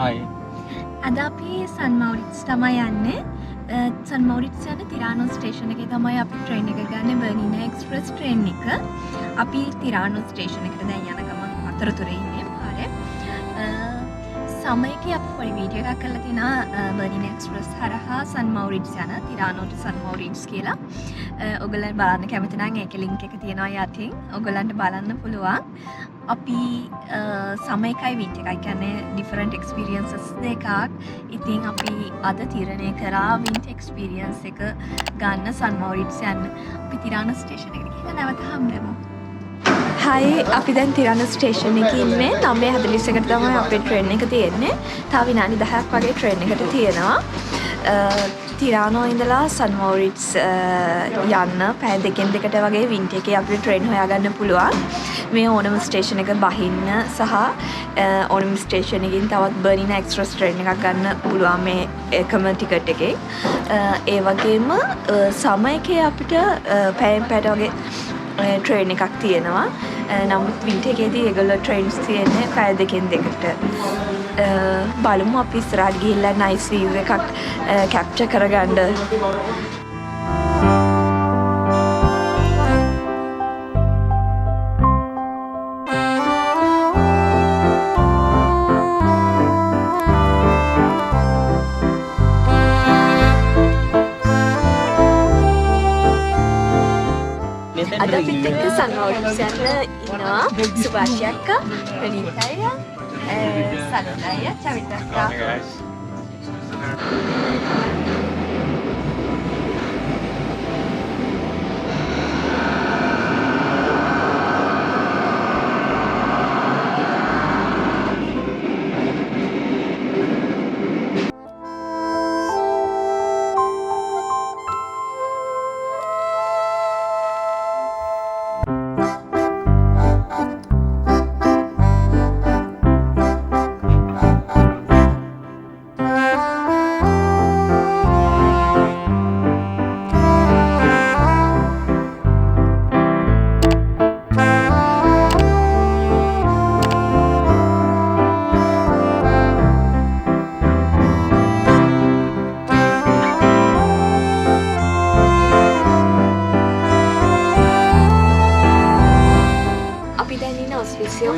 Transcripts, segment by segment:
Hi. අද අපි සන් මෞරිට්ස් තමයි යන්නේ. සන් මෞරිට්ස් යන ටිරානෝ ස්ටේෂන් එකේ තමයි අපි ට්‍රේන් එක ගන්න බර්නිනා එක්ස්ප්‍රස් ට්‍රේන් එක. අපි ටිරානෝ ස්ටේෂන් එකට දැන් යන ගමන් අතරතුරේ ඉන්නේ පාරේ. සමයකේ අපි පොඩි වීඩියෝ එකක් කරලා තිනා බර්නිනා එක්ස්ප්‍රස් හරහා සන් මෞරිට්ස් යන ටිරානෝට සන් මෞරිට්ස් කියලා. ඔයගොල්ලන් බලන්න කැමති නම් ඒකේ ලින්ක් එක තියෙනවා යටින්. ඔයගොල්ලන්ට බලන්න පුළුවන්. අපි සමයකයි වින්ටර් එකයි කියන්නේ ඩිෆරන්ට් එක්ස්පීරියන්සස් දෙකක්. ඉතින් අපි අද තීරණය කරා වින්ටර් එක්ස්පීරියන්ස් එක ගන්න සන් මෞරිට්ස් යන්න. අපි ටිරානෝ ස්ටේෂන් එකට ගිහින් නැවත හම්බෙමු. හයි, අපි දැන් ටිරානෝ ස්ටේෂන් එකේ ඉන්නේ. 9:41කට තමයි අපේ ට්‍රේන් එක තියෙන්නේ. තව විනාඩි 10ක් වගේ ට්‍රේන් එකට තියෙනවා. ටිරානෝ ඉඳලා සන් මෞරිට්ස් යන්න පැය දෙකෙන් දෙකට වගේ වින්ටර් එකේ අපිට ට්‍රේන් හොයාගන්න පුළුවන්. මේ ඕනම ස්ටේෂන් එක බහින්න සහ ඕනම ස්ටේෂන් එකකින් තවත් බර්නිනා එක්ස්ප්‍රස් ට්‍රේන් එකක් ගන්න පුළුවන් මේ එකම ටිකට් එකෙන්. ඒ වගේම සමයකේ අපිට පැයෙන් පැයට වගේ ට්‍රේන් එකක් තියෙනවා. නමුත් වින්ටර් එකේදී ඒගොල්ලෝ ට්‍රේන්ස් තියෙන්නේ පැය දෙකෙන් දෙකට. බලමු අපි ඉස්සරහට ගිහිල්ලා නයිස් වීව් එකක් කැප්චර් කරගන්න. අද අපිත් එක්ක සන් මෞරිට්ස් යන්න ඉන්නවා සුභාෂි අක්කා, ප්‍රනීතා අයියා, සනෝජා අයියා, චවිත අක්කා.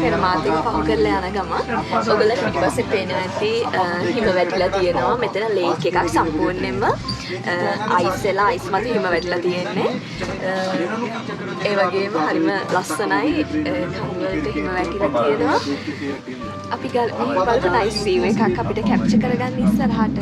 පෙරමාතක පහු කරලා යන ගම ඔයගොල්ලෝ පිටිපස්සේ පේනවා ඇති හිම වැටිලා තියෙනවා. මෙතන ලේක් එකක් සම්පූර්ණයෙන්ම අයිස් වෙලා අයිස් මත හිම වැටිලා තියෙන්නේ. ඒ වගේම හරිම ලස්සනයි. තරුවලට හිම වැටිලා තියෙනවා. අපි බලමු නයිස් වීව් එකක් අපිට කැප්චර් කරගන්න ඉස්සරහට.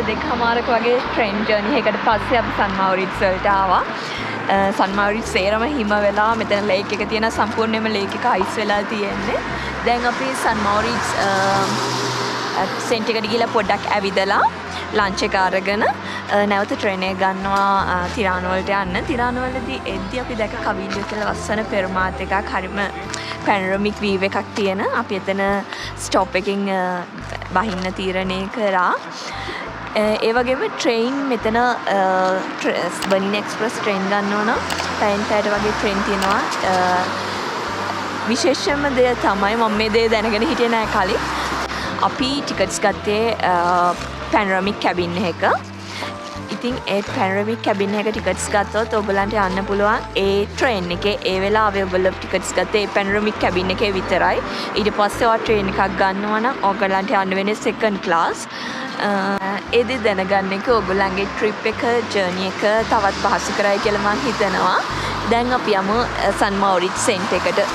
දෙකමාරක වගේ ට්‍රේන් ජර්නි එකකට පස්සේ අපි සන් මෞරිට්ස් වලට ආවා. සන් මෞරිට්ස් සේරම හිම වෙලා මෙතන ලේක් එක තියෙන සම්පූර්ණයෙන්ම ලේක් එක අයිස් වෙලා තියෙන්නේ. දැන් අපි සන් මෞරිට්ස් සෙන්ට් එකට ගිහලා පොඩ්ඩක් ඇවිදලා ලන්ච් එක අරගෙන නැවත ට්‍රේන් එක ගන්නවා තිරානෝ වලට යන්න. තිරානෝ වලදී එද්දි අපි දැක කවිලියෝ කියලා ලස්සන පෙරමාත් එකක් හරිම පැනරමික් වීව් එකක් තියෙන. අපි එතන ස්ටොප් එකකින් බහින්න තීරණය කරා. ඒ වගේම ට්‍රේන් මෙතන බර්නිනා එක්ස්ප්‍රස් ට්‍රේන් ගන්නවා නම් පැයෙන් පැයට වගේ ට්‍රේන් තියෙනවා. විශේෂම දේ තමයි මම මේ දේ දැනගෙන හිටියේ නෑ කලින්. අපි ටිකට්ස් ගත්තේ පැනරමික් කැබින් එක. ඉතින් ඒ පැනරමික් කැබින් එක ටිකට්ස් ගත්තොත් ඔයගලන්ට යන්න පුළුවන් ඒ ට්‍රේන් එකේ ඒ වෙලාවේ ඔයගොල්ලෝ ටිකට්ස් ගත්තේ ඒ පැනරමික් කැබින් එකේ විතරයි. ඊට පස්සේ ඔය ට්‍රේන් එකක් ගන්නවා නම් ඔයගලන්ට යන්න වෙන්නේ සෙකන්ඩ් ක්ලාස්. ඒ දේ දැනගන්න එක ඔයගොල්ලන්ගේ ට්‍රිප් එක ජර්නි එක තවත් පහසු කරයි කියලා මම හිතනවා. දැන් අපි යමු සන් මෝරිට්ස් සෙන්ට් එකට.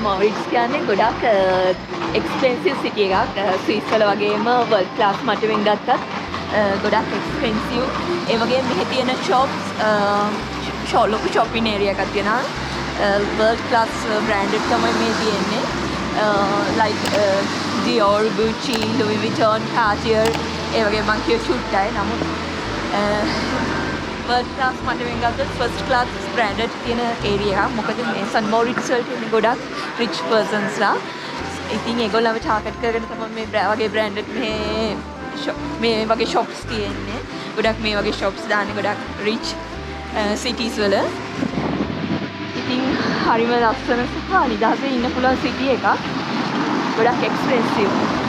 මොරිට්ස් කියන්නේ ගොඩක් එක්ස්පෙන්සිව් සිටි එකක්. ස්විස් වල වගේම වර්ල්ඩ් ක්ලාස් මට්ටමින් ගත්තත් ගොඩක් එක්ස්පෙන්සිව්. ඒ වගේම මෙහි තියෙන ෂොප්ස් ලොකු ෂොපින් ඒරියා එකක් තියෙනවා. වර්ල්ඩ් ක්ලාස් බ්‍රෑන්ඩඩ් තමයි මේ තියෙන්නේ. like Dior, Gucci, Louis Vuitton, Cartier ඒ වගේ මං කිය චුට්ටයි. නමුත් වර්ල්ඩ් ක්ලාස් මට්ටමින් ගත්තොත් ෆස්ට් ක්ලාස් බ්‍රෑන්ඩඩ් තියෙන ඒරියා එකක්. මොකද මේ සන් මොරිට්ස් වලට ඉන්නේ ගොඩක් රිච් පර්සන්ස්ලා. ඉතින් ඒගොල්ලන්ව ටාගට් කරගෙන තමයි මේ වගේ බ්‍රෑන්ඩඩ් මේ වගේ ෂොප්ස් තියෙන්නේ. ගොඩක් මේ වගේ ෂොප්ස් දාන්නේ ගොඩක් රිච් සිටිස් වල. ඉතින් හරිම ලස්සන සහ නිදහසේ ඉන්න පුළුවන් සිටි එකක්. ගොඩක් එක්ස්පෙන්සිව්.